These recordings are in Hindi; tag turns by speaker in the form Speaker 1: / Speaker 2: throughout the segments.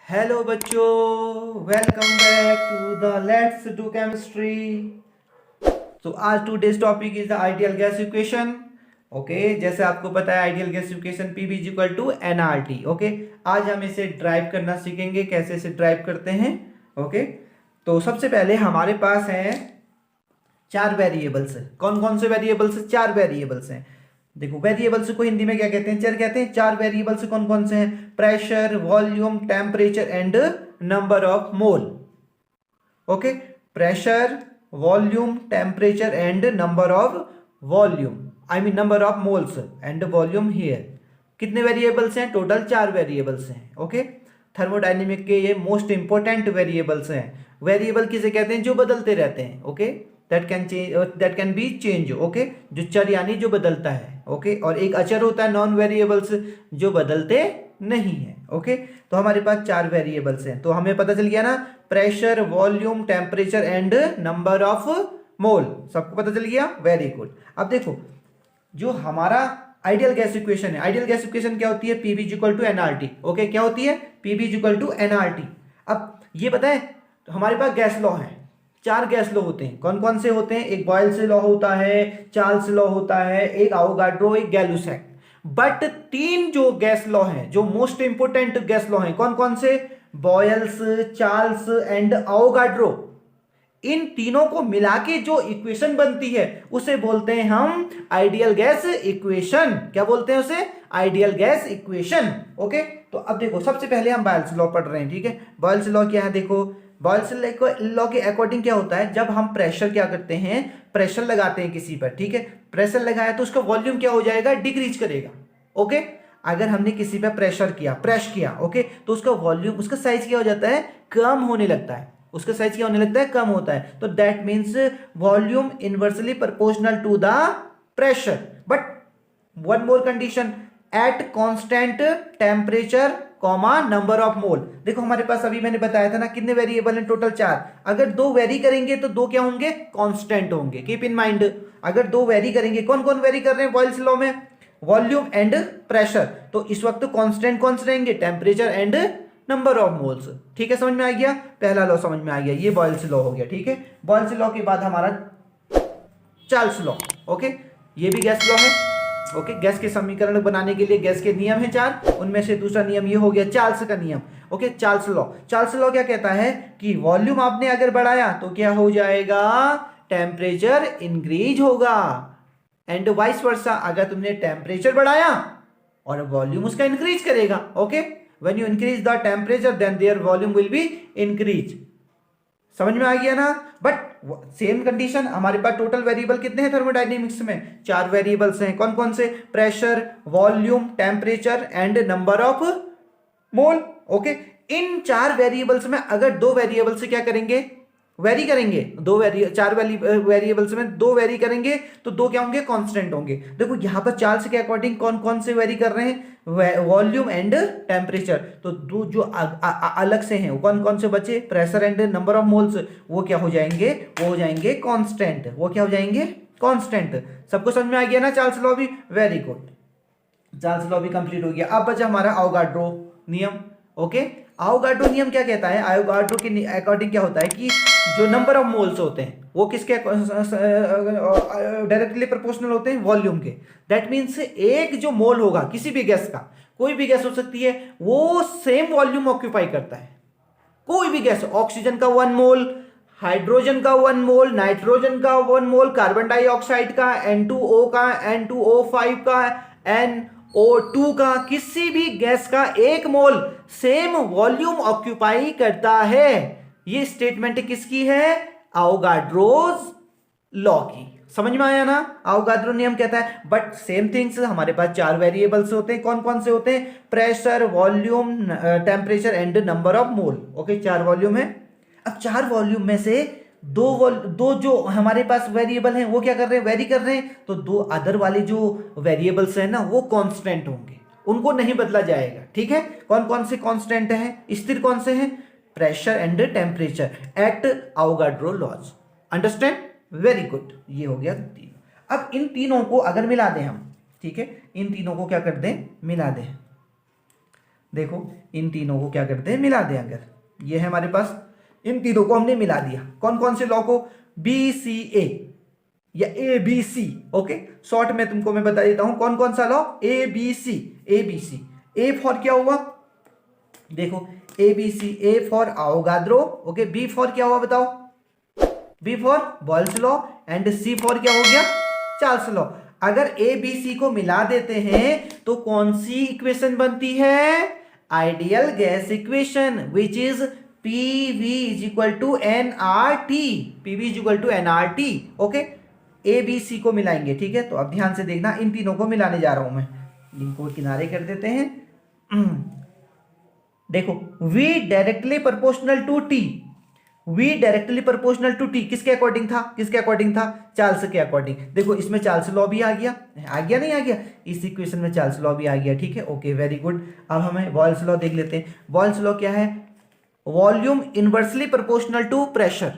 Speaker 1: हेलो बच्चों, welcome back to the let's do chemistry. तो आज today's topic is the ideal gas equation. Okay, जैसे आपको पता है ideal gas equation PV is equal to NRT. Okay, आज हम इसे ड्राइव करना सीखेंगे, कैसे इसे ड्राइव करते हैं। ओके, तो सबसे पहले हमारे पास है चार वेरिएबल्स। कौन कौन से वेरिएबल्स? चार वेरिएबल्स हैं। देखो, वेरिएबल्स को हिंदी में क्या कहते हैं? चर कहते हैं। चार वेरिएबल्स कौन कौन से हैं? Pressure, volume, temperature and number of mole. Okay, pressure, volume, temperature and number of volume, I mean number of moles and volume here. कितने वेरिएबल्स हैं? टोटल चार वेरिएबल्स हैं। ओके, थर्मोडायनेमिक के ये मोस्ट इंपॉर्टेंट वेरिएबल्स हैं। वेरिएबल किसे कहते हैं? जो बदलते रहते हैं। Okay, that can change, that can be change. Okay, जो चर यानी जो बदलता है। ओके, और एक अचर होता है नॉन वेरिएबल्स, जो बदलते नहीं है। ओके, तो हमारे पास चार वेरिएबल्स हैं। तो हमें पता चल गया ना, pressure, volume, temperature and number of mole. सबको पता चल गया? Very good. अब देखो, जो हमारा आइडियल गैस इक्वेशन है, आइडियल गैस इक्वेशन क्या होती है? PV equal to NRT. Okay, क्या होती है? PV equal to NRT. अब ये बताएं, तो हमारे पास गैस लॉ है। चार गैस लॉ होते हैं। कौन कौन से होते हैं? एक बॉयल्स लॉ होता है, चार्ल्स लॉ होता है, एक आवोगाड्रो, एक गैलुसैक। बट तीन जो गैस लॉ हैं, जो मोस्ट इंपोर्टेंट गैस लॉ हैं, कौन कौन से? Boyle's, Charles and Avogadro. इन तीनों को मिला के जो इक्वेशन बनती है उसे बोलते हैं हम आइडियल गैस इक्वेशन। क्या बोलते हैं उसे? Ideal gas equation. ओके, तो अब देखो, सबसे पहले हम बॉयल्स लॉ पढ़ रहे हैं। ठीक है, बॉयल्स लॉ क्या है? देखो, बॉयल्स लॉ के अकॉर्डिंग क्या होता है, जब हम प्रेशर क्या करते हैं, प्रेशर लगाते हैं किसी पर। ठीक है, प्रेशर लगाया तो उसका वॉल्यूम क्या हो जाएगा? डिक्रीज करेगा। ओके, अगर हमने किसी पर प्रेशर किया, प्रेस किया, ओके, तो उसका वॉल्यूम, उसका साइज क्या हो जाता है? कम होने लगता है। उसका साइज क्या होने लगता है? कम होता है। तो that means volume inversely proportional to the pressure. But one more condition, at constant temperature comma number of mole. देखो, हमारे पास अभी मैंने बताया था ना, कितने वेरिएबल हैं? टोटल चार। अगर दो वेरी करेंगे तो दो क्या होंगे? कांस्टेंट होंगे। कीप इन माइंड, अगर दो वेरी करेंगे, कौन कौन वेरी कर रहे हैं बॉयल्स लॉ में? Volume and pressure. तो इस वक्त कांस्टेंट कौन से रहेंगे? Temperature and number of moles. ठीक है, समझ में आ गया? पहला लॉ समझ में आ गया, ये बॉयल्स लॉ हो गया। ठीक है, बॉयल्स लॉ के बाद हमारा चार्ल्स लॉ। ओके, ये भी गैस लॉ है। ओके, गैस के समीकरण बनाने के लिए गैस के नियम है चार, उनमें से दूसरा नियम ये हो गया चार्ल्स का नियम। Okay, Charles law. Charles law क्या कहता है कि वॉल्यूम आपने अगर बढ़ाया तो क्या हो जाएगा? टेम्परेचर इंक्रीज होगा। एंड वाइस वर्सा, अगर तुमने टेम्परेचर बढ़ाया और वॉल्यूम उसका इंक्रीज करेगा। Okay, when you increase the temperature then their volume will be increase. समझ में आ गया ना? बट सेम कंडीशन, हमारे पास टोटल वेरिएबल कितने हैं थर्मोडायनेमिक्स में? चार वेरिएबल्स हैं। कौन कौन से? Pressure, volume, temperature and number of mole. Okay, इन चार वेरिएबल्स में अगर दो वेरिएबल से क्या करेंगे? वेरी करेंगे। चार वेरिएबल्स में दो वेरी करेंगे तो दो क्या होंगे? कांस्टेंट होंगे। देखो, यहां पर चार्ल्स के अकॉर्डिंग कौन कौन से वेरी कर रहे हैं? Volume and temperature. तो दो जो अलग से हैं, कौन कौन से बचे? Pressure and number of moles. वो क्या हो जाएंगे? वो हो जाएंगे कांस्टेंट। वो क्या हो जाएंगे? कांस्टेंट। सबको समझ में आ गया ना चार्ल्स लॉ भी? वेरी गुड, चार्ल्स लॉ भी कंप्लीट हो गया। अब बचा हमारा आवोगाड्रो नियम। ओके, आवोगाड्रो नियम क्या कहता है? आवोगाड्रो के अकॉर्डिंग क्या होता है कि जो नंबर ऑफ मोल्स होते हैं वो किसके डायरेक्टली प्रोपोर्शनल होते हैं? वॉल्यूम के। दैट मीन्स एक जो मोल होगा किसी भी गैस का, कोई भी गैस हो सकती है, वो सेम वॉल्यूम ऑक्यूपाई करता है। कोई भी गैस, ऑक्सीजन का 1 मोल, हाइड्रोजन का 1 मोल, नाइट्रोजन का 1 मोल, कार्बन डाइऑक्साइड का, N2O का, N2O5 का, NO2 का, किसी भी गैस का 1 मोल सेम वॉल्यूम ऑक्यूपाई करता है। ये स्टेटमेंट किसकी है? आवोगाड्रोज लॉ की। समझ में आया ना? आवोगाड्रो नियम कहता है। बट सेम थिंग्स, हमारे पास चार वेरिएबल्स होते हैं। कौन कौन से होते हैं? Pressure, volume, temperature and number of mole. Okay, चार वॉल्यूम है। अब चार वॉल्यूम में से दो जो हमारे पास वेरिएबल हैं वो क्या कर रहे हैं? वेरी कर रहे हैं। तो दो अदर वाले जो वेरिएबल्स हैं ना, वो कांस्टेंट होंगे, उनको नहीं बदला जाएगा। ठीक है, कौन कौन से कांस्टेंट हैं? स्थिर कौन से हैं? Pressure and temperature at Avogadro laws. Understand? Very good, ये हो गया तीन। अब इन तीनों को अगर मिला दें हम, ठीक है, इन तीनों को क्या कर दें? मिला दें। देखो इन तीनों को क्या करते हैं, मिला दें। अगर ये है हमारे पास, इन तीनों को हमने मिला दिया। कौन कौन से लॉ को, BCA या ABC। ओके, शॉर्ट में तुमको मैं बता देता हूं कौन कौन सा law, ABC। ABC A for क्या हुआ, देखो ABC, A for Avogadro, okay, B for क्या हुआ बताओ, B for Boyle's law, and C for क्या हो गया, चार्ल्स लॉ। अगर ए बी सी को मिला देते हैं तो कौन सी इक्वेशन बनती है, ideal gas equation, which is PV is equal to nRT। PV is equal to nRT। Okay, A B C को मिलाएंगे, ठीक है। तो अब ध्यान से देखना, इन तीनों को मिलाने जा रहा हूं मैं, इनको किनारे कर देते हैं। देखो V directly proportional to T, V directly proportional to T किसके अकॉर्डिंग था, किसके अकॉर्डिंग था, चार्ल्स के अकॉर्डिंग। देखो इसमें चार्ल्स लॉ भी आ गया, नहीं आ गया, इस इक्वेशन में चार्ल्स लॉ भी आ गया, ठीक है। Okay, very good. अब हमें बॉयल्स लॉ देख लेते हैं। बॉयल्स लॉ क्या है, volume inversely proportional to pressure,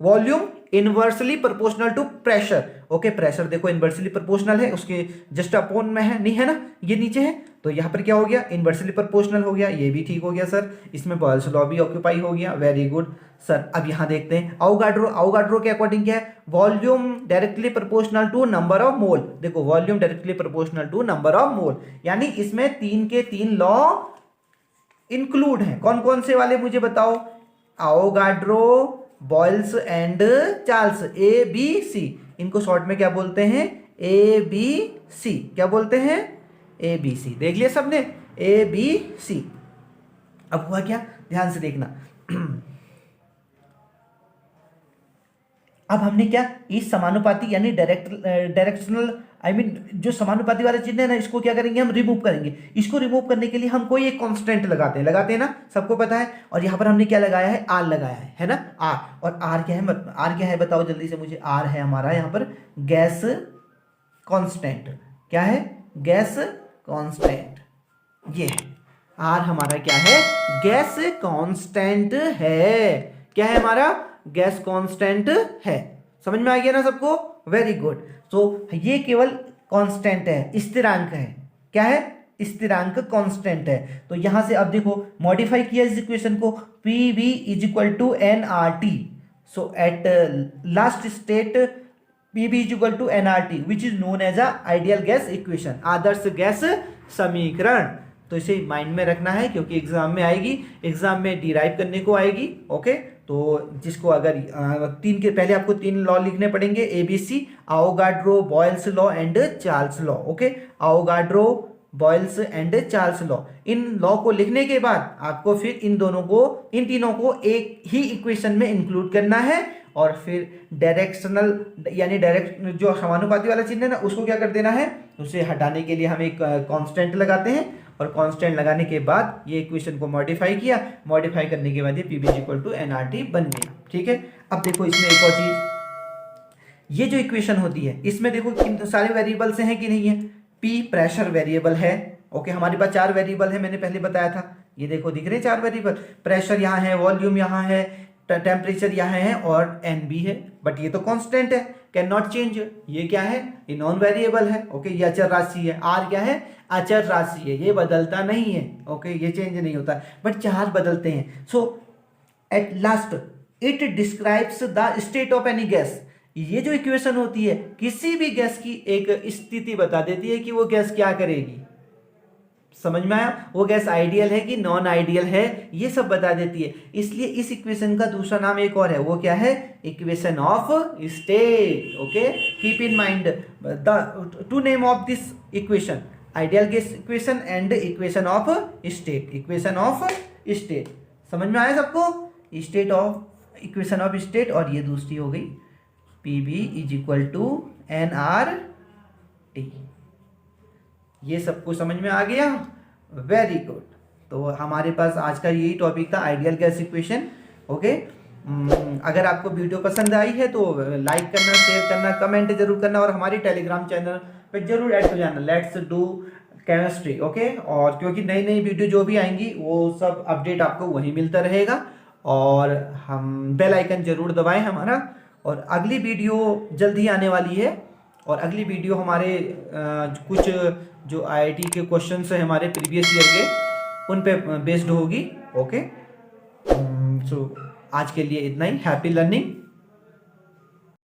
Speaker 1: volume inversely proportional to pressure. Okay, pressure देखो इनवर्सली प्रोपोर्शनल है, उसके जस्ट अपोन में है, नहीं है ना, ये नीचे है, तो यहां पर क्या हो गया, इनवर्सली प्रोपोर्शनल हो गया, ये भी ठीक हो गया सर। इसमें बॉयल्स लॉ भी ऑक्यूपाई हो गया, वेरी गुड सर। अब यहां देखते हैं अवोगाड्रो, अवोगाड्रो के अकॉर्डिंग क्या है, volume directly proportional to number of mole. देखो volume directly proportional to number of mole, यानी इसमें 3 के 3 लॉ इंक्लूड हैं। कौन कौन से वाले मुझे बताओ, Avogadro, Boyle's and Charles, ABC। इनको शॉर्ट में क्या बोलते हैं, ABC। क्या बोलते हैं, ABC। देख लिया सबने, ABC। अब हुआ क्या, ध्यान से देखना। अब हमने क्या, इस समानुपाती यानी डायरेक्शनल, आई मीन जो समानुपाती वाले चिन्ह है ना, इसको क्या करेंगे, हम रिमूव करेंगे। इसको रिमूव करने के लिए हम कोई एक कांस्टेंट लगाते हैं ना, सबको पता है। और यहां पर हमने क्या लगाया है, R लगाया है ना, R। और R क्या है, R क्या है बताओ जल्दी से मुझे। R है हमारा यहाँ पर गैस कांस्टेंट। क्या है, गैस कांस्टेंट। ये R हमारा क्या है, गैस कांस्टेंट है। क्या है हमारा, गैस कांस्टेंट है। समझ में आ गया ना सबको, वेरी गुड। तो ये केवल कांस्टेंट है, स्थिरांक है। क्या है, स्थिरांक कांस्टेंट है। तो यहां से अब देखो मॉडिफाई किया इस इक्वेशन को, PV is equal to nRT। So at last state PV is equal to nRT which is known as a ideal gas equation, आदर्श गैस समीकरण। तो इसे माइंड में रखना है क्योंकि एग्जाम में आएगी, एग्जाम में डिराइव करने को आएगी। ओके, तो जिसको अगर 3 के पहले आपको 3 लॉ लिखने पड़ेंगे, ABC, Avogadro, Boyle's law and Charles law. Okay, Avogadro, Boyle's and Charles law. इन लॉ को लिखने के बाद आपको फिर इन तीनों को एक ही इक्वेशन में इंक्लूड करना है, और फिर डायरेक्शनल यानी डायरेक्ट जो समानुपाती वाला चिन्ह है ना, उसको क्या कर देना है, उसे हटाने के लिए हम एक कांस्टेंट लगाते हैं। और कांस्टेंट लगाने के बाद ये इक्वेशन को मॉडिफाई किया, मॉडिफाई करने के बाद ये PV इक्वल टू nRT बन गया, ठीक है। अब देखो इसमें एक और चीज, ये जो इक्वेशन होती है इसमें देखो सारे वेरिएबल्स हैं कि नहीं है। P प्रेशर वेरिएबल है। ओके, हमारे पास 4 वेरिएबल है, मैंने पहले बताया था। ये देखो दिख रहे हैं 4 वेरिएबल, प्रेशर यहाँ है, वॉल्यूम यहाँ है, टेम्परेचर यहाँ है और N भी है। बट ये तो कांस्टेंट है, कैन नॉट चेंज। ये क्या है, ये नॉन वेरिएबल है। ओके, ये अचर राशि है। R क्या है, अचर राशि है, ये बदलता नहीं है। ओके, ये चेंज नहीं होता, बट 4 बदलते हैं। So at last it describes the state of any gas. ये जो इक्वेशन होती है किसी भी गैस की एक स्थिति बता देती है कि वो गैस क्या करेगी। समझ में आया, वो गैस आइडियल है कि नॉन आइडियल है, ये सब बता देती है। इसलिए इस इक्वेशन का दूसरा नाम एक और है, वो क्या है, equation of state. Okay, keep in mind the 2 name of this equation, ideal gas equation and equation of state. Equation of state समझ में आया सबको, state of equation of state. और ये दूसरी हो गई PV is equal to nRT। ये सबको समझ में आ गया, वेरी गुड। तो हमारे पास आज का यही टॉपिक था, आइडियल गैस इक्वेशन। ओके, अगर आपको वीडियो पसंद आई है तो लाइक करना, शेयर करना, कमेंट जरूर करना, और हमारी टेलीग्राम चैनल पे जरूर ऐड हो जाना, लेट्स डू केमिस्ट्री। ओके, और क्योंकि नई नई वीडियो जो भी आएंगी वो सब अपडेट आपको वहीं मिलता रहेगा। और हम बेल आइकन जरूर दबाएं हमारा, और अगली वीडियो जल्दी आने वाली है। और अगली वीडियो हमारे कुछ जो IIT के क्वेश्चंस हैं हमारे प्रीवियस ईयर के, उन पे बेस्ड होगी। ओके, सो आज के लिए इतना ही। Happy learning.